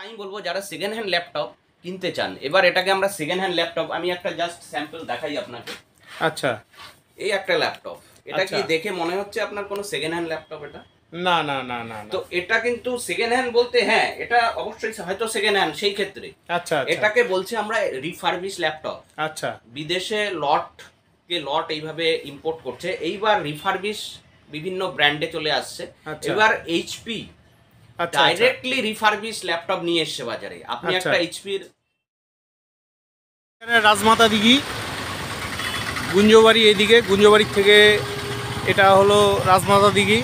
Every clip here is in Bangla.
আমি বলবো যারা সেকেন্ড হ্যান্ড ল্যাপটপ কিনতে চান, এবার এটাকে আমরা সেকেন্ড হ্যান্ড ল্যাপটপ, আমি একটা জাস্ট স্যাম্পল দেখাই আপনাকে। আচ্ছা, এই একটা ল্যাপটপ, এটা কি আচ্ছা। দেখে মনে হচ্ছে আপনার কোনো সেকেন্ড হ্যান্ড ল্যাপটপ? এটা না না না না না। তো এটা কিন্তু সেকেন্ড হ্যান্ড বলতে, হ্যাঁ এটা অবশ্যই হয়তো সেকেন্ড হ্যান্ড সেই ক্ষেত্রে। আচ্ছা আচ্ছা এটাকে বলছি আমরা রিফারবিশ ল্যাপটপ। আচ্ছা বিদেশে লট এইভাবে ইম্পোর্ট করছে, এইবার রিফারবিশ বিভিন্ন ব্র্যান্ডে চলে আসছে। আচ্ছা। এবার এইচপি আচ্ছা ডাইরেক্টলি রিফারবিশ ল্যাপটপ নিয়ে এসছে বাজারে। আপনি আচ্ছা। একটা এইচপির এখানে রাজমাতা দিঘি, গুঞ্জবাড়ি, এইদিকে গুঞ্জবাড়ির থেকে এটা হলো রাজমাতা দিঘি,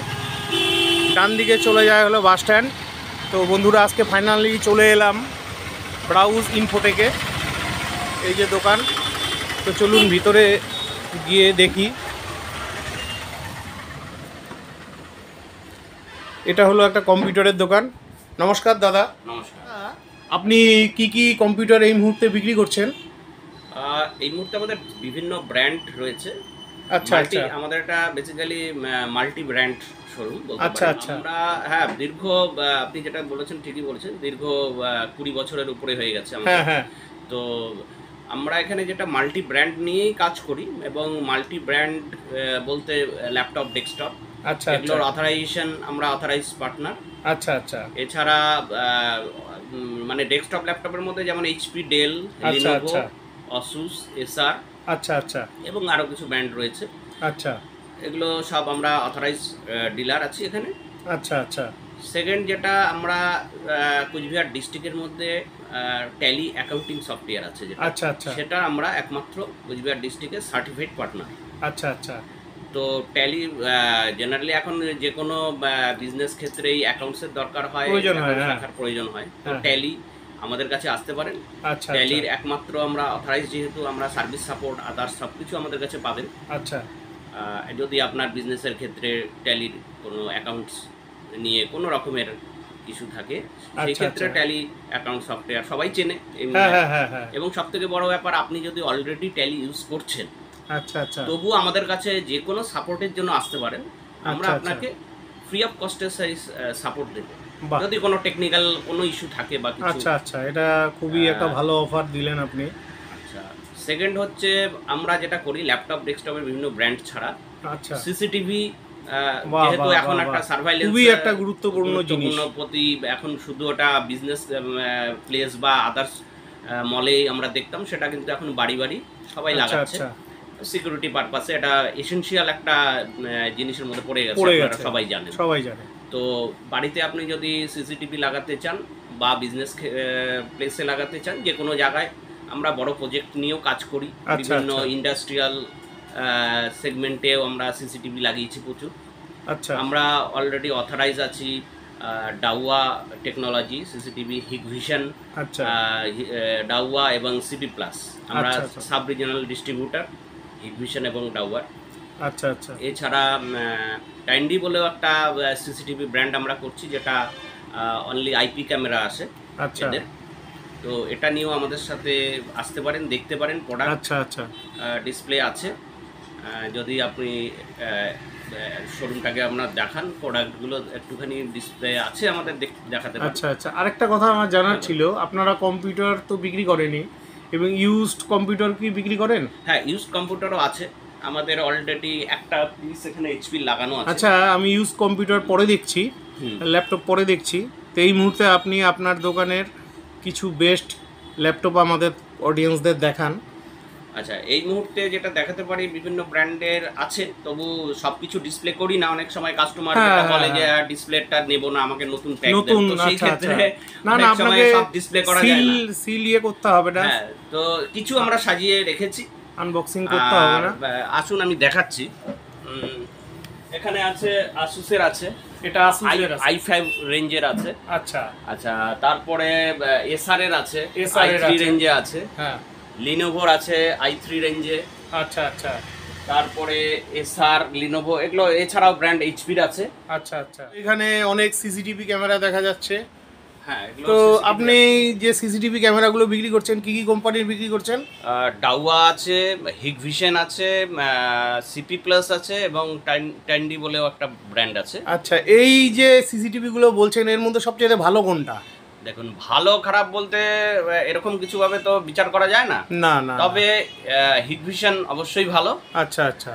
ডান দিকে চলে যায় হলো বাস স্ট্যান্ড। তো বন্ধুরা, আজকে ফাইনালি চলে এলাম ব্রাউজ ইনফোটেকে, এই যে দোকান। তো চলুন ভিতরে গিয়ে দেখি। এটা হলো একটা কম্পিউটারের দোকান। নমস্কার দাদা। নমস্কার। আপনি কি কি কম্পিউটার এই মুহূর্তে বিক্রি করছেন? এই মুহূর্তে আমাদের বিভিন্ন ব্র্যান্ড রয়েছে। আচ্ছা আচ্ছা আমাদের একটা বেসিক্যালি মাল্টি ব্র্যান্ড শোরুম বলতে আচ্ছা পারেন। আচ্ছা আমরা হ্যাঁ দীর্ঘ, আপনি যেটা বলেছেন ঠিকই বলেছেন, দীর্ঘ 20 বছরের উপরে হয়ে গেছে আমাদের। হ্যাঁ হ্যাঁ। তো আমরা এখানে যেটা মাল্টি ব্র্যান্ড নিয়েই কাজ করি, এবং মাল্টি ব্র্যান্ড বলতে ল্যাপটপ, ডেস্কটপ, আচ্ছা এগুলোর অথরাইজেশন, আমরা অথরাইজ পার্টনার। আচ্ছা আচ্ছা এছাড়া মানে ডেস্কটপ ল্যাপটপের মধ্যে যেমন এইচপি, ডেল, আচ্ছা লিনোভো, আচ্ছা আসুস, এসার আচ্ছা আচ্ছা এবং আরও কিছু ব্র্যান্ড রয়েছে। আচ্ছা এগুলো সব আমরা অথরাইজ ডিলার আছি এখানে। আচ্ছা আচ্ছা সেকেন্ড যেটা আমরা কুচবিহার ডিস্ট্রিক্টের মধ্যে ট্যালি অ্যাকাউন্টিং সফটওয়্যার আছে যেটা, আচ্ছা আচ্ছা সেটা আমরা একমাত্র কুচবিহার ডিস্ট্রিক্টের সার্টিফাইড পার্টনার। আচ্ছা আচ্ছা তো ট্যালি জেনারেলি এখন যে কোনো বিজনেস ক্ষেত্রেই অ্যাকাউন্টসের দরকার হয়, প্রয়োজন হয়, accounts হ্যাঁ। রাখার প্রয়োজন হয়। তো হ্যাঁ। ট্যালি আমাদের কাছে আসতে পারেন। আচ্ছা ট্যালির একমাত্র আমরা অথরাইজ, যেহেতু আমরা সার্ভিস সাপোর্ট আদার্স সব কিছু আমাদের কাছে পাবেন। আচ্ছা যদি আপনার বিজনেসের ক্ষেত্রে ট্যালির কোনো অ্যাকাউন্টস নিয়ে কোনো রকমের ইস্যু থাকে, সেই ক্ষেত্রে আচ্ছা। ট্যালি অ্যাকাউন্ট সফটওয়্যার সবাই চেনে। হ্যাঁ হ্যাঁ হ্যাঁ হ্যাঁ। এবং সব থেকে বড় ব্যাপার, আপনি যদি অলরেডি ট্যালি ইউজ করছেন, আচ্ছা আচ্ছা তবু আমাদের কাছে যে কোনো সাপোর্টের জন্য আসতে পারেন। আমরা আচ্ছা, আপনাকে ফ্রি অফ কস্টের সাপোর্ট দেবো, বাহ। যদি কোনো টেকনিক্যাল কোনো ইস্যু থাকে বা কিছু। আচ্ছা আচ্ছা, এটা খুবই একটা ভালো অফার দিলেন আপনি। আচ্ছা, সেকেন্ড হচ্ছে আমরা যেটা করি ল্যাপটপ, ডেস্কটপের বিভিন্ন ব্র্যান্ড ছাড়া আচ্ছা, সিসিটিভি, বাহ যেহেতু বাহ এখন বাহ একটা বাহ, সার্ভাইলেন্স খুবই একটা গুরুত্বপূর্ণ জিনিস। প্রতি, এখন শুধু ওটা বিজনেস প্লেস বা আদার্স মলেই আমরা দেখতাম, সেটা কিন্তু এখন বাড়ি বাড়ি সবাই আচ্ছা লাগাচ্ছে। আচ্ছা সিকিউরিটি পারপাসে এটা এসেনশিয়াল একটা জিনিসের মধ্যে পড়ে গেছে, পড়ে আপনারা গেছে, সবাই জানেন। সবাই জানে। তো বাড়িতে আপনি যদি সিসিটিভি লাগাতে চান বা বিজনেস প্লেসে লাগাতে চান, যে কোনো জায়গায় আমরা বড় প্রজেক্ট নিয়েও কাজ করি। আচ্ছা বিভিন্ন আচ্ছা ইন্ডাস্ট্রিয়াল সেগমেন্টেও আমরা সিসিটিভি লাগিয়েছি প্রচুর। আচ্ছা আমরা অলরেডি অথরাইজ আছি ডাউয়া টেকনোলজি, সিসিটিভি, হিগভিশন, আচ্ছা ডাউয়া এবং সিপি প্লাস। আমরা আচ্ছা, আচ্ছা। সাব রিজনাল ডিস্ট্রিবিউটার হিগভিশন এবং ডাউয়ার। আচ্ছা আচ্ছা এছাড়া টাইন্ডি বলেও একটা সিসিটিভি ব্র্যান্ড আমরা করছি, যেটা অনলি আইপি ক্যামেরা আসে আচ্ছা এদের। তো এটা নিয়েও আমাদের সাথে আসতে পারেন, দেখতে পারেন। প্রোডাক্ট আচ্ছা আচ্ছা ডিসপ্লে আছে, যদি আপনি শোরুমটাকে আপনার দেখান, প্রোডাক্টগুলো একটুখানি ডিসপ্লে আছে আমাদের, দেখাতে পারেন। আচ্ছা আচ্ছা, আরেকটা কথা আমার জানার ছিল, আপনারা কম্পিউটার তো বিক্রি করেনই, এবং ইউজড কম্পিউটার কি বিক্রি করেন? হ্যাঁ, ইউজড কম্পিউটারও আছে আমাদের, অলরেডি একটা পিস এখানে এইচপি লাগানো আছে। আচ্ছা, আমি ইউজ কম্পিউটার পরে দেখছি, ল্যাপটপ পরে দেখছি। তো এই মুহূর্তে আপনি আপনার দোকানের কিছু বেস্ট ল্যাপটপ আমাদের অডিয়েন্সদের দেখান। আচ্ছা, এই মুহূর্তে যেটা দেখাতে পারি, বিভিন্ন ব্র্যান্ডের আছে, তবু সবকিছু ডিসপ্লে করি না। অনেক সময় কাস্টমার যেটা বলে যে ডিসপ্লেটা নেব না, আমাকে নতুন প্যাক দেন, তো সেই ক্ষেত্রে না না, আপনাকে সব ডিসপ্লে করা যায় না, সিল ইয়ে করতে হবে না। হ্যাঁ, তো কিছু আমরা সাজিয়ে রেখেছি, আনবক্সিং করতে হবে না। আসুন আমি দেখাচ্ছি। এখানে আছে আসুসের আছে, এটা আসুসের আছে, i5 রেঞ্জের আছে। আচ্ছা আচ্ছা, তারপরে এসআর এর আছে, এসআর এর i3 রেঞ্জে আছে। হ্যাঁ, লিনোভোর আছে i3 রেঞ্জে। আচ্ছা আচ্ছা, তারপরে এসআর, লিনোভো, এগুলো। এছাড়াও ব্র্যান্ড এইচপির আছে। আচ্ছা আচ্ছা, এখানে অনেক সিসিটিভি ক্যামেরা দেখা যাচ্ছে। হ্যাঁ, এগুলো তো আপনি যে সিসিটিভি ক্যামেরাগুলো বিক্রি করছেন, কি কি কোম্পানির বিক্রি করছেন? ডাউয়া আছে, হিগভিশন আছে, সিপি প্লাস আছে, এবং টাইন্ডি বলেও একটা ব্র্যান্ড আছে। আচ্ছা, এই যে সিসিটিভিগুলো বলছেন, এর মধ্যে সবচেয়ে ভালো কোনটা? দেখুন ভালো খারাপ বলতে এরকম কিছু ভাবে তো বিচার করা যায় না, না না, তবে হিগভিশন অবশ্যই ভালো। আচ্ছা আচ্ছা,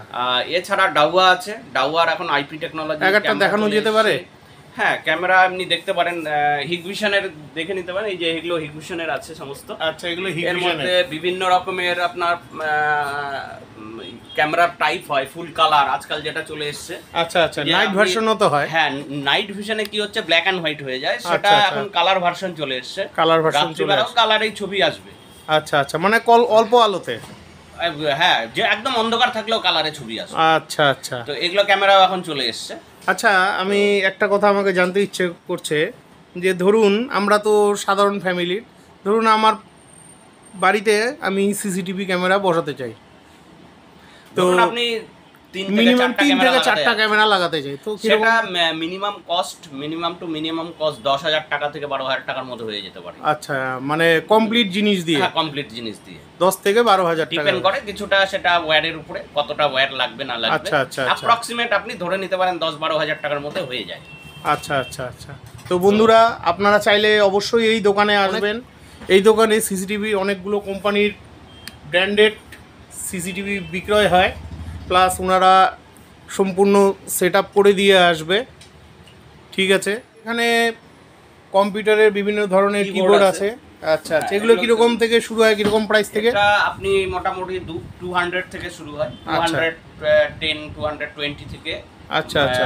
এছাড়া ডাউয়া আছে, ডাউয়ার এখন আইপি টেকনোলজি একটা দেখানো যেতে পারে। হ্যাঁ, ক্যামেরা এমনি দেখতে পারেন, হিগভিশনের দেখে নিতে পারেন, এই যে এগুলো হিগভিশনের আছে সমস্ত। আচ্ছা, এগুলো এর হিগভিশনের মধ্যে বিভিন্ন রকমের আপনার ক্যামেরার টাইপ হয়, ফুল কালার আজকাল যেটা চলে এসেছে। আচ্ছা আচ্ছা, নাইট ভার্সনও তো হয়। হ্যাঁ, নাইট ভিশনে কি হচ্ছে ব্ল্যাক এন্ড হোয়াইট হয়ে যায়, সেটা এখন কালার ভার্সন চলে এসেছে, কালার ভার্সন চলে আসছে, কালারেই ছবি আসবে। আচ্ছা আচ্ছা, মানে অল্প আলোতে, হ্যাঁ, যে একদম অন্ধকার থাকলেও কালারে ছবি আসবে। আচ্ছা আচ্ছা, তো এগুলো ক্যামেরাও এখন চলে এসেছে। আচ্ছা, আমি একটা কথা আমাকে জানতে ইচ্ছে করছে, যে ধরুন আমরা তো সাধারণ ফ্যামিলির, ধরুন আমার বাড়িতে আমি সিসিটিভি ক্যামেরা বসাতে চাই, তো আপনি মিনিমাম 3 থেকে 4টা ক্যামেরা লাগাতে চাই, তো সেটা মিনিমাম টু মিনিমাম কস্ট 10,000 টাকা থেকে 12,000 টাকার মধ্যে হয়ে যেতে পারে। আচ্ছা, মানে কমপ্লিট জিনিস দিয়ে? হ্যাঁ, কমপ্লিট জিনিস দিয়ে 10 থেকে 12,000 টাকা ডিপেন্ড করে, কিছুটা সেটা ওয়্যারের উপরে, কতটা ওয়্যার লাগবে না লাগবে। আচ্ছা আচ্ছা, অ্যাপ্রক্সিমেট আপনি ধরে নিতে পারেন 10-12,000 টাকার মধ্যে হয়ে যায়। আচ্ছা আচ্ছা আচ্ছা, তো বন্ধুরা আপনারা চাইলে অবশ্যই এই দোকানে আসবেন। এই দোকানে সিসিটিভি অনেকগুলো কোম্পানির ব্র্যান্ডেড সিসিটিভি বিক্রয় হয়, প্লাস ওনারা সম্পূর্ণ সেট আপ করে দিয়ে আসবে। ঠিক আছে, এখানে কম্পিউটারের বিভিন্ন ধরনের কিবোর্ড আছে। আচ্ছা আচ্ছা, এগুলো কিরকম থেকে শুরু হয়, কিরকম প্রাইস থেকে? এটা আপনি মোটামুটি 200 থেকে শুরু হয়, 210 220 থেকে আচ্ছা আচ্ছা,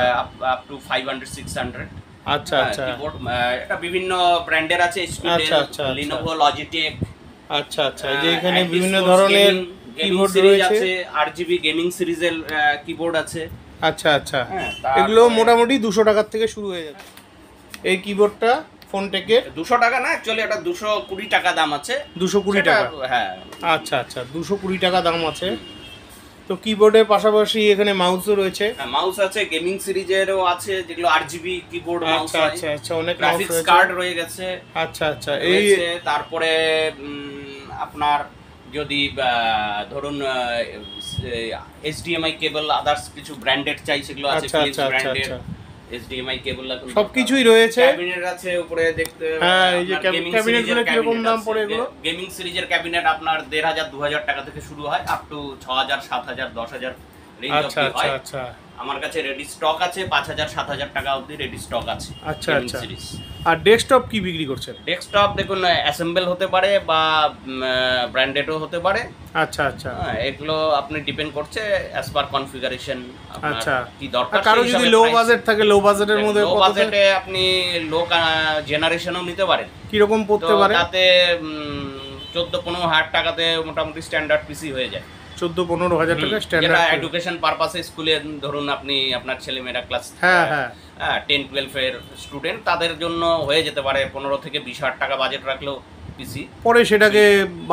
আপ টু 500-600। আচ্ছা আচ্ছা, কিবোর্ড এটা বিভিন্ন ব্র্যান্ডের আছে, আচ্ছা আচ্ছা, লিনোভো, লজিটেক। আচ্ছা আচ্ছা, এই যে এখানে বিভিন্ন ধরনের কিবোর্ড রয়েছে, RGB গেমিং সিরিজের কিবোর্ড আছে। আচ্ছা আচ্ছা, এগুলো মোটামুটি 200 টাকার থেকে শুরু হয়ে যাচ্ছে। এই কিবোর্ডটা ফোনটেকের 200 টাকা না, অ্যাকচুয়ালি এটা 220 টাকা দাম আছে। 220 টাকা? হ্যাঁ, আচ্ছা আচ্ছা, 220 টাকা দাম আছে। তো কিবোর্ডের পাশাপাশি এখানে মাউসও রয়েছে। হ্যাঁ, মাউস আছে, গেমিং সিরিজেরও আছে, যেগুলো RGB কিবোর্ড মাউস। আচ্ছা আচ্ছা আচ্ছা, অনেক গ্রাফিক্স কার্ড রয়ে গেছে। আচ্ছা আচ্ছা, এই তারপরে আপনার যদি ধরুন HDMI কেবল আদার্স কিছু ব্র্যান্ডেড চাই, সেগুলো আছে, ফিলিপস ব্র্যান্ডের HDMI কেবল এখন সবকিছুই রয়েছে। ক্যাবিনেট আছে উপরে দেখতে। হ্যাঁ, এই যে ক্যাবিনেটগুলো কি রকম দাম পড়ে এগুলো? গেমিং সিরিজের ক্যাবিনেট আপনার 1,500-2,000 টাকা থেকে শুরু হয়, আপ টু 6,000 7,000 10,000 রেঞ্জ আচ্ছা অবধি হয়। আচ্ছা, আমার কাছে রেডি স্টক আছে, 5,000-7,000 টাকা অবধি রেডি স্টক আছে। আচ্ছা আচ্ছা, আর ডেস্কটপ কি বিক্রি করছেন? ডেস্কটপ দেখুন অ্যাসেম্বল হতে পারে বা ব্র্যান্ডেডও হতে পারে। আচ্ছা আচ্ছা, এগুলো আপনি ডিপেন্ড করছে অ্যাজ পার কনফিগারেশন, আচ্ছা কি দরকার। কারো যদি লো বাজেট থাকে, লো বাজেটের মধ্যে লো বাজেটে আপনি লো জেনারেশনও নিতে পারেন। কি রকম পড়তে পারে? তাতে 14-15 হাজার টাকাতে মোটামুটি স্ট্যান্ডার্ড পিসি হয়ে যায়। 14-15 হাজার টাকা স্ট্যান্ডার্ড, যেটা এডুকেশন পারপাসে স্কুলে ধরুন আপনি আপনার ছেলেমেয়েরা ক্লাস 10-12 এর স্টুডেন্ট, তাদের জন্য হয়ে যেতে পারে 15 থেকে 20 হাজার টাকা বাজেট রাখলেও পিসি। পরে সেটাকে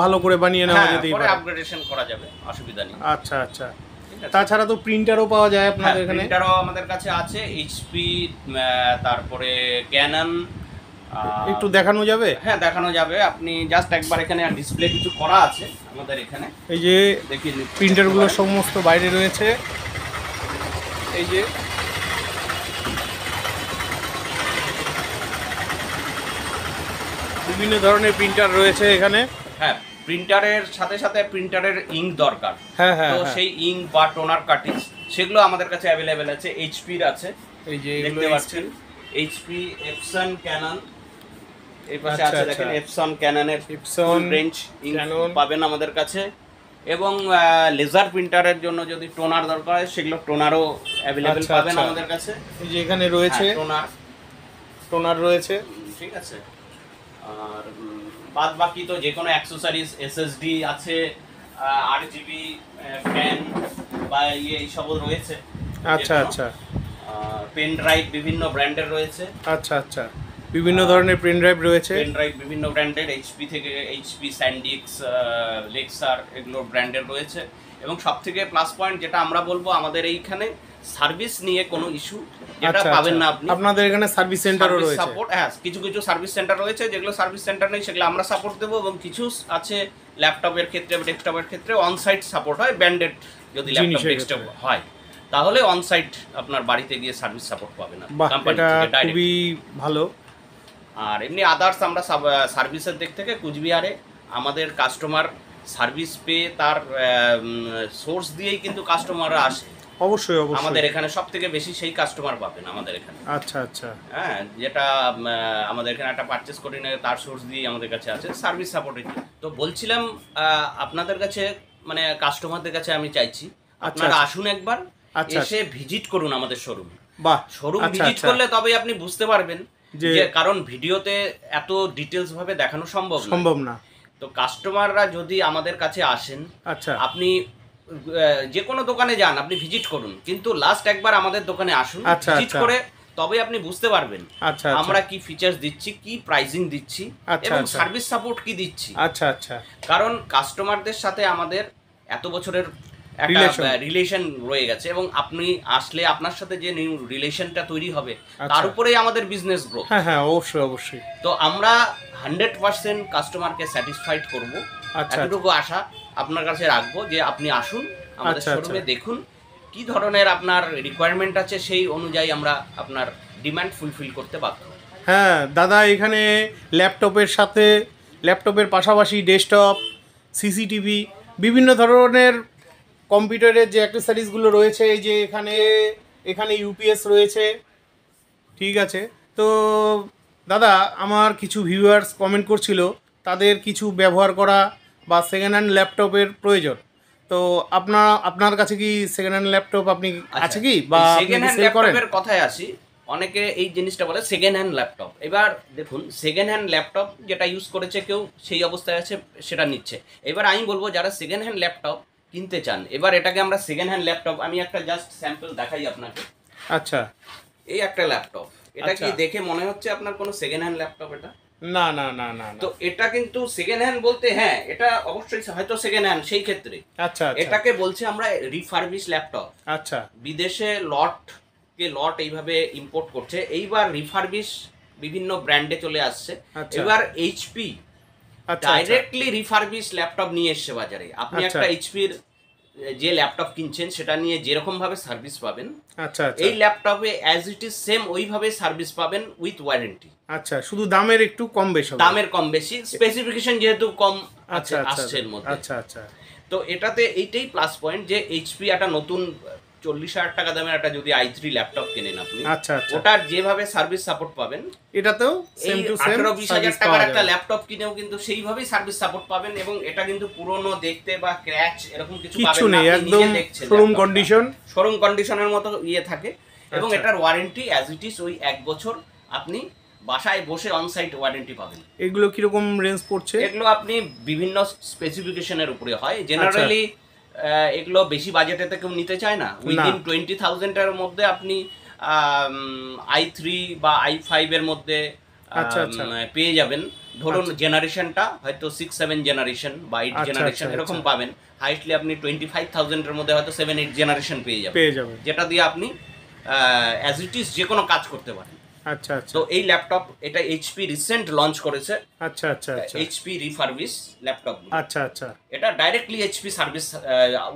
ভালো করে বানিয়ে নেওয়া যেতেই পারে, পরে আপগ্রেডেশন করা যাবে, অসুবিধা নেই। আচ্ছা আচ্ছা, তাছাড়া তো প্রিন্টারও পাওয়া যায় আপনাদের এখানে? প্রিন্টারও আমাদের কাছে আছে, HP, তারপরে ক্যানন। একটু দেখানো যাবে? হ্যাঁ, দেখানো যাবে। আপনি জাস্ট একবার এখানে ডিসপ্লে কিছু করা আছে আমাদের এখানে, এই যে দেখি প্রিন্টারগুলো সমস্ত বাইরে রয়েছে। এই যে বিভিন্ন ধরনের প্রিন্টার রয়েছে এখানে। হ্যাঁ, প্রিন্টারের সাথে সাথে প্রিন্টারের ইঙ্ক দরকার। হ্যাঁ হ্যাঁ, তো সেই ইঙ্ক বা টোনার কার্টিজ সেগুলো আমাদের কাছে অ্যাভেলেবেল আছে। HP এর আছে, এই যে দেখতে পাচ্ছেন, HP, Epson, Canon। এই পাশে আছে দেখেন Epson, Canon-এর রেঞ্জ ইঙ্ক পাবেন আমাদের কাছে। এবং লেজার প্রিন্টারের জন্য যদি টোনার দরকার হয়, সেগুলো টোনারও অ্যাভেলেবেল পাবেন আমাদের কাছে। এই যে এখানে রয়েছে টোনার রয়েছে, ঠিক আছে। আর বাদ বাকি তো যে কোনো অ্যাক্সেসরিজ, SSD আছে, RGB ফ্যান বা এইসবও রয়েছে। আচ্ছা আচ্ছা, পেন ড্রাইভ বিভিন্ন ব্র্যান্ডের রয়েছে। আচ্ছা আচ্ছা, বিভিন্ন ধরনের পেন ড্রাইভ রয়েছে। পেন ড্রাইভ বিভিন্ন ব্র্যান্ডের, HP থেকে HP, SanDisk, Lexar, এগুলো ব্র্যান্ডের রয়েছে। এবং সবথেকে প্লাস পয়েন্ট যেটা আমরা বলবো, আমাদের এইখানে সার্ভিস নিয়ে কোনো ইস্যু যেটা পাবেন না আপনি। আপনাদের এখানে সার্ভিস সেন্টারও রয়েছে? সাপোর্ট, হ্যাঁ, কিছু কিছু সার্ভিস সেন্টার রয়েছে, যেগুলো সার্ভিস সেন্টার নেই সেগুলো আমরা সাপোর্ট দেবো। এবং কিছু আছে ল্যাপটপের ক্ষেত্রে, ডেস্কটপের ক্ষেত্রে অনসাইট সাপোর্ট হয়। ব্র্যান্ডেড যদি ল্যাপটপ ডেস্কটপ হয়, তাহলে অনসাইট আপনার বাড়িতে গিয়ে সার্ভিস সাপোর্ট পাবেন। এটা খুবই ভালো। আর এমনি আদার্স আমরা সার্ভিসের দিক থেকে কুচবিহারে আমাদের কাস্টমার সার্ভিস পেয়ে তার সোর্স দিয়েই কিন্তু কাস্টমাররা আসে। অবশ্যই অবশ্যই আমাদের এখানে সব থেকে বেশি সেই কাস্টমার পাবেন আমাদের এখানে। আচ্ছা আচ্ছা, হ্যাঁ, যেটা আমাদের এখানে একটা পারচেস করে নেয় তার সোর্স দিয়ে আমাদের কাছে আছে সার্ভিস সাপোর্টের। তো বলছিলাম আপনাদের কাছে মানে কাস্টমারদের কাছে আমি চাইছি আপনারা আসুন একবার, এসে ভিজিট করুন আমাদের শোরুম। বাহ, শোরুম ভিজিট করলে তবেই আপনি বুঝতে পারবেন যে, কারণ ভিডিওতে এত ডিটেলস ভাবে দেখানো সম্ভব না। তো কাস্টমাররা যদি আমাদের কাছে আসেন, আচ্ছা, আপনি যে কোনো দোকানে যান, আপনি ভিজিট করুন, কিন্তু লাস্ট একবার আমাদের দোকানে আসুন, ভিজিট করে তবে আপনি বুঝতে পারবেন আমরা কি ফিচার্স দিচ্ছি, কি প্রাইসিং দিচ্ছি এবং সার্ভিস সাপোর্ট কি দিচ্ছি। আচ্ছা আচ্ছা, কারণ কাস্টমারদের সাথে আমাদের এত বছরের একটা রিলেশন রয়ে গেছে এবং আপনি আসলে আপনার সাথে যে নিউ রিলেশনটা তৈরি হবে তার উপরেই আমাদের বিজনেস গ্রো। হ্যাঁ হ্যাঁ, অবশ্যই অবশ্যই। তো আমরা 100% কাস্টমারকে স্যাটিসফাইড করব, এতটুকু আশা আপনার কাছে রাখবো যে আপনি আসুন আমাদের শোরুমে, দেখুন কি ধরনের আপনার রিকোয়ারমেন্ট আছে, সেই অনুযায়ী আমরা আপনার ডিমান্ড ফুলফিল করতে বাধ্য। হ্যাঁ দাদা, এখানে ল্যাপটপের সাথে ল্যাপটপের পাশাপাশি ডেস্কটপ, সিসিটিভি, বিভিন্ন ধরনের কম্পিউটারের যে অ্যাক্সেসরিজগুলো রয়েছে, এই যে এখানে ইউপিএস রয়েছে। ঠিক আছে, তো দাদা আমার কিছু ভিউয়ার্স কমেন্ট করছিল তাদের কিছু ব্যবহার করা বা সেকেন্ড হ্যান্ড ল্যাপটপের প্রয়োজন। তো আপনার কাছে কি সেকেন্ড হ্যান্ড ল্যাপটপ আপনি আছে কি, বা সেকেন্ড হ্যান্ড ল্যাপটপের কথায় আসি, অনেকে এই জিনিসটা বলে সেকেন্ড হ্যান্ড ল্যাপটপ। এবার দেখুন, সেকেন্ড হ্যান্ড ল্যাপটপ যেটা ইউজ করেছে কেউ সেই অবস্থায় আছে সেটা নিচ্ছে। এবার আমি বলবো যারা সেকেন্ড হ্যান্ড ল্যাপটপ কিনতে চান, এবার এটাকে আমরা সেকেন্ড হ্যান্ড ল্যাপটপ, আমি একটা জাস্ট স্যাম্পল দেখাই আপনাকে। আচ্ছা, এই একটা ল্যাপটপ, এটা কি দেখে মনে হচ্ছে আপনার কোনো সেকেন্ড হ্যান্ড ল্যাপটপ? এটা না না না না। তো এটা কিন্তু সেকেন্ড হ্যান্ড বলতে, হ্যাঁ এটা অবশ্যই হয়তো সেকেন্ড হ্যান্ড সেই ক্ষেত্রে। আচ্ছা, এটাকে বলছে আমরা রিফারবিশ ল্যাপটপ। আচ্ছা, বিদেশে লট এইভাবে ইম্পোর্ট করছে, এইবার রিফারবিশ বিভিন্ন ব্র্যান্ডে চলে আসছে। এবার এইচপি ডাইরেক্টলি রিফারবিশ ল্যাপটপ নিয়ে এসছে বাজারে। আপনি একটা এইচপির যে ল্যাপটপ কিনছেন সেটা নিয়ে যেরকম ভাবে সার্ভিস পাবেন, আচ্ছা, এই ল্যাপটপে অ্যাজ ইট ইজ সেম ওইভাবে সার্ভিস পাবেন উইথ ওয়ারেন্টি। আচ্ছা, শুধু দামের একটু কম বেশি, স্পেসিফিকেশন যেহেতু কম আসছে এর মধ্যে। আচ্ছা আচ্ছা, তো এটাতে এইটাই প্লাস পয়েন্ট যে এইচপি একটা নতুন 40,000 টাকা দামের একটা যদি i3 ল্যাপটপ কেনেন আপনি, আচ্ছা আচ্ছা, ওটার যেভাবে সার্ভিস সাপোর্ট পাবেন এটাতেও সেম টু সেম 18-20,000 টাকার একটা ল্যাপটপ কিনেও কিন্তু সেইভাবেই সার্ভিস সাপোর্ট পাবেন। এবং এটা কিন্তু পুরনো দেখতে বা ক্র্যাচ এরকম কিছু পাবেন না, একদম শোরুম কন্ডিশনের মতো থাকে। এবং এটার ওয়ারেন্টি অ্যাজ ইট ইজ ওই 1 বছর আপনি বাসায় বসে অনসাইট ওয়ারেন্টি পাবেন। এগুলো কিরকম রেঞ্জ পড়ছে? এগুলো আপনি বিভিন্ন স্পেসিফিকেশনের উপরে হয়, জেনারেলি এগুলো বেশি বাজেটে কেউ নিতে চায় না। উইদিন 20,000 এর মধ্যে আপনি i3 বা i5 এর মধ্যে পেয়ে যাবেন। ধরুন জেনারেশনটা হয়তো 6-7 জেনারেশন বা 8 জেনারেশন এরকম পাবেন। হাইটলি আপনি 25,000 এর মধ্যে হয়তো 7-8 জেনারেশন পেয়ে যাবেন, যেটা দিয়ে আপনি অ্যাজ ইট ইজ যে কোনো কাজ করতে পারেন। আচ্ছা আচ্ছা, তো এই ল্যাপটপ এটা এইচপি রিসেন্ট লঞ্চ করেছে। আচ্ছা আচ্ছা, এইচপি রিফারবিশ ল্যাপটপ। আচ্ছা আচ্ছা, এটা ডাইরেক্টলি এইচপি সার্ভিস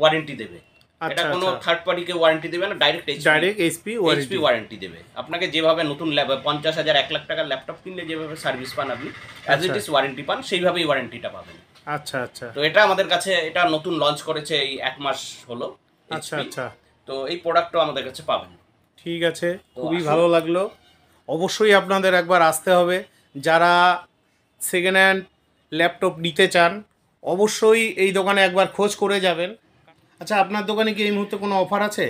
ওয়ারেন্টি দেবে। এটা কোনো থার্ড পার্টিকে ওয়ারেন্টি দেবে না, ডাইরেক্ট এইচপি ওয়ারেন্টি দেবে আপনাকে। যেভাবে নতুন 50,000 1 লাখ টাকার ল্যাপটপ কিনলে যেভাবে সার্ভিস পান আপনি, অ্যাজ ইট ইজ ওয়ারেন্টি পান, সেইভাবেই ওয়ারেন্টিটা পাবেন। আচ্ছা আচ্ছা, তো এটা আমাদের কাছে এটা নতুন লঞ্চ করেছে, এই 1 মাস হলো। আচ্ছা আচ্ছা, তো এই প্রোডাক্টও আমাদের কাছে পাবেন। ঠিক আছে, খুবই ভালো লাগলো। অবশ্যই আপনাদের একবার আসতে হবে, যারা সেকেন্ড হ্যান্ড ল্যাপটপ নিতে চান অবশ্যই এই দোকানে একবার খোঁজ করে যাবেন। আচ্ছা, আপনার দোকানে কি এই মুহূর্তে কোনো অফার আছে?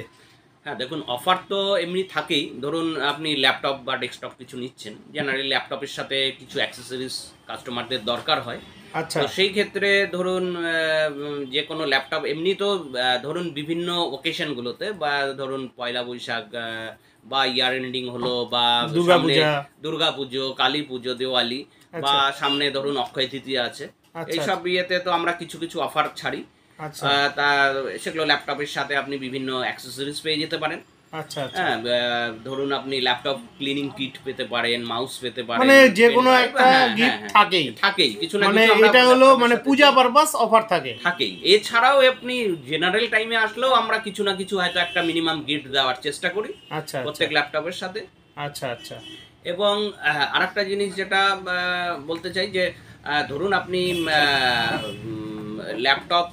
হ্যাঁ দেখুন, অফার তো এমনি থাকেই। ধরুন আপনি ল্যাপটপ বা ডেস্কটপ কিছু নিচ্ছেন, জেনারেলি ল্যাপটপের সাথে কিছু অ্যাক্সেসরিজ কাস্টমারদের দরকার হয়। আচ্ছা, তো সেই ক্ষেত্রে ধরুন যে কোনো ল্যাপটপ এমনি তো ধরুন বিভিন্ন ওকেশনগুলোতে, বা ধরুন পয়লা বৈশাখ বা ইয়ার এন্ডিং হলো, বা দুর্গা পুজো, কালী পুজো, দেওয়ালি, বা সামনে ধরুন অক্ষয় তৃতীয়া আছে, এইসব ইয়েতে তো আমরা কিছু কিছু অফার ছাড়ি। তা সেগুলো ল্যাপটপের সাথে আপনি বিভিন্ন অ্যাক্সেসরিজ পেয়ে যেতে পারেন। আচ্ছা, হ্যাঁ ধরুন আপনি ল্যাপটপ ক্লিনিং কিট পেতে পারেন, মাউস পেতে পারেন, মানে যে কোনো একটা গিফট থাকেই কিছু না কিছু। এটা হলো মানে পূজা পারপাস অফার থাকেই। এছাড়াও আপনি জেনারেল টাইমে আসলেও আমরা কিছু না কিছু হয়তো একটা মিনিমাম গিফট দেওয়ার চেষ্টা করি প্রত্যেক ল্যাপটপের সাথে। আচ্ছা আচ্ছা, এবং আরেকটা জিনিস যেটা বলতে চাই যে ধরুন আপনি ল্যাপটপ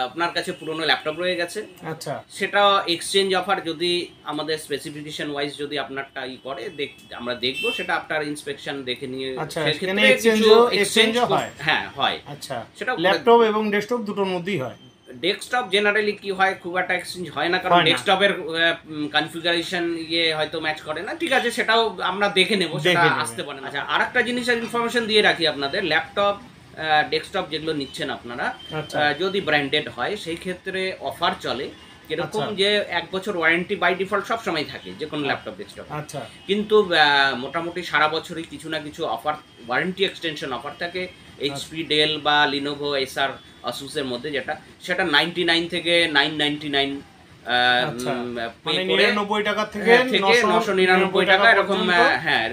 আপনার কাছে পুরনো ল্যাপটপ রয়ে গেছে, আচ্ছা, সেটা এক্সচেঞ্জ অফার যদি আমাদের স্পেসিফিকেশন ওয়াইজ যদি আপনারটা করে আমরা দেখবো, সেটা আপনার ইন্সপেকশন দেখে নিয়ে সেখানে এক্সচেঞ্জ হয়। হ্যাঁ হয়। আচ্ছা, সেটা ল্যাপটপ এবং ডেস্কটপ দুটোর মধ্যেই হয়। ডেস্কটপ জেনারেলি কি হয়, খুব একটা এক্সচেঞ্জ হয় না, কারণ ডেস্কটপের কনফিগারেশন হয়তো ম্যাচ করে না। ঠিক আছে, সেটাও আমরা দেখে নেব, সেটা আসতে পারে না। আচ্ছা, আরেকটা জিনিসের ইনফরমেশন দিয়ে রাখি আপনাদের, ল্যাপটপ ডেস্কটপ যেগুলো নিচ্ছেন আপনারা, যদি ব্র্যান্ডেড হয় সেই ক্ষেত্রে অফার চলে কিরকম, যে 1 বছর ওয়ারেন্টি বাই ডিফল্ট সব সময় থাকে যে কোনো ল্যাপটপ ডেস্কটপ। আচ্ছা, কিন্তু মোটামুটি সারা বছরই কিছু না কিছু অফার, ওয়ারেন্টি এক্সটেনশন অফার থাকে এইচপি, ডেল বা লিনোভো, এসার, আসুসের মধ্যে, যেটা সেটা 99 থেকে 999 মানে 99 টাকা থেকে 999 টাকা এরকম। হ্যাঁ,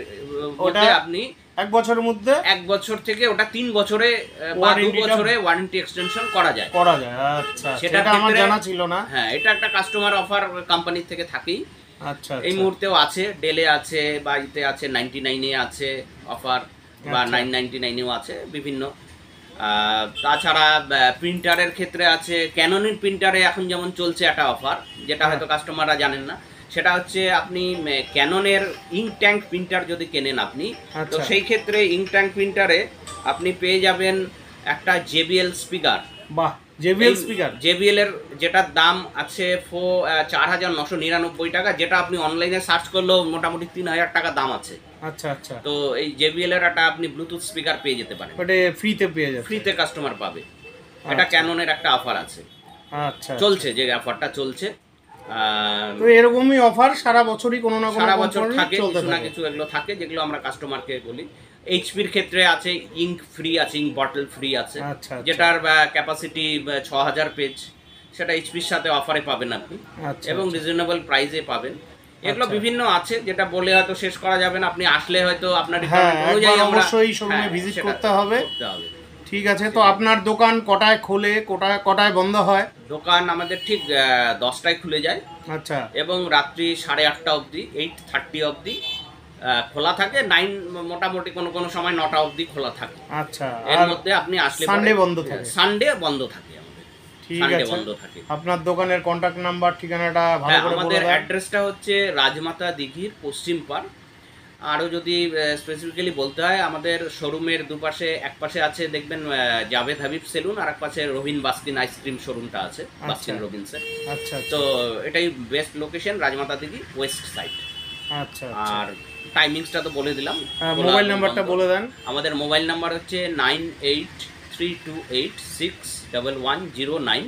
ওটা আপনি 1 বছরের মধ্যে, 1 বছর থেকে ওটা 3 বছরে বা 2 বছরে ওয়ারেন্টি এক্সটেনশন করা যায়। আচ্ছা, সেটা আমার জানা ছিল না। হ্যাঁ, এটা একটা কাস্টমার অফার কোম্পানির থেকে থাকেই। আচ্ছা, এই মুহূর্তেও আছে, ডেলে আছে বা ইতে আছে, 99 এ আছে অফার, বা 999 এও আছে বিভিন্ন। তাছাড়া প্রিন্টারের ক্ষেত্রে আছে, ক্যাননের প্রিন্টারে এখন যেমন চলছে একটা অফার, যেটা হয়তো কাস্টমাররা জানেন না। সেটা হচ্ছে আপনি ক্যাননের ইঙ্ক ট্যাঙ্ক প্রিন্টার যদি কেনেন আপনি, তো সেই ক্ষেত্রে ইঙ্ক ট্যাঙ্ক প্রিন্টারে আপনি পেয়ে যাবেন একটা JBL স্পিকার। বাহ, JBL স্পিকার, JBL এর যেটার দাম আছে 4999 টাকা, যেটা আপনি অনলাইনে সার্চ করলেও মোটামুটি 3000 টাকা দাম আছে। আচ্ছা আচ্ছা, তো এই JBL এর একটা আপনি ব্লুটুথ স্পিকার পেয়ে যেতে পারেন, ওটা ফ্রিতে পেয়ে যাবে, ফ্রিতে কাস্টমার পাবে। এটা ক্যাননের একটা অফার আছে, আচ্ছা, চলছে, যে অফারটা চলছে। তো এরকমই অফার সারা বছরই কোনো না কোনো সারা বছর থাকে, কিছু না কিছু এগুলো থাকে যেগুলো আমরা কাস্টমারকে বলি। এইচপির ক্ষেত্রে আছে ইঙ্ক ফ্রি আছে, ইঙ্ক বটল ফ্রি আছে, যেটার ক্যাপাসিটি 6000 পেজ, সেটা এইচপির সাথে অফারে পাবেন আপনি, এবং রিজনেবল প্রাইসে পাবেন। এগুলো বিভিন্ন আছে, যেটা বলে হয়তো শেষ করা যাবে না। আপনি আসলে হয়তো আপনার অনুযায়ী আমরা অবশ্যই শোরুমে ভিজিট করতে হবে। ঠিক আছে, তো আপনার দোকান কটায় খোলে, কটায় বন্ধ হয়? দোকান আমাদের ঠিক 10টায় খুলে যায়, আচ্ছা, এবং রাত্রি 8:30 অবধি, 8:30 অবধি খোলা থাকে। 9 মোটামুটি কোনো সময় 9টা অবধি খোলা থাকে। আচ্ছা, এর মধ্যে আপনি আসলে সানডে বন্ধ থাকে? সানডে বন্ধ থাকে আমাদের, ঠিক সানডে আছে। বন্ধ থাকে। আপনার দোকানের কন্টাক্ট নাম্বার, ঠিকানাটা ভালো করে বলে দাও। আমাদের অ্যাড্রেসটা হচ্ছে রাজমাতা দিঘির পশ্চিম পাড়। আরও যদি স্পেসিফিক্যালি বলতে হয়, আমাদের শোরুমের দুপাশে, একপাশে আছে দেখবেন জাভেদ হাবিব সেলুন, আর এক পাশে রবিন বাস্কিন আইসক্রিম শোরুমটা আছে, বাস্কিন রবিনসের। আচ্ছা, তো এটাই বেস্ট লোকেশন, রাজমাতা দিঘি ওয়েস্ট সাইড। আচ্ছা, আর টাইমিংসটা তো বলে দিলাম। মোবাইল নাম্বারটা বলে দেন। আমাদের মোবাইল নাম্বার হচ্ছে 9832861109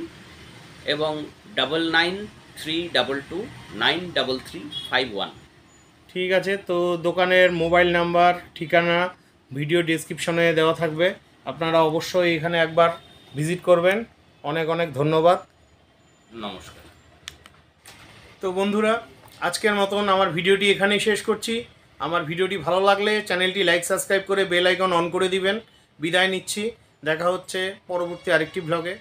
এবং 9932293351। ঠিক আছে, তো দোকানের মোবাইল নাম্বার, ঠিকানা ভিডিও ডেসক্রিপশনে দেওয়া থাকবে, আপনারা অবশ্যই এখানে একবার ভিজিট করবেন। অনেক অনেক ধন্যবাদ, নমস্কার। তো বন্ধুরা, আজকের মতন আমার ভিডিওটি এখানেই শেষ করছি। আমার ভিডিওটি ভালো লাগলে চ্যানেলটি লাইক, সাবস্ক্রাইব করে বেল আইকন অন করে দিবেন। বিদায় নিচ্ছি, দেখা হচ্ছে পরবর্তী আরেকটি ব্লগে।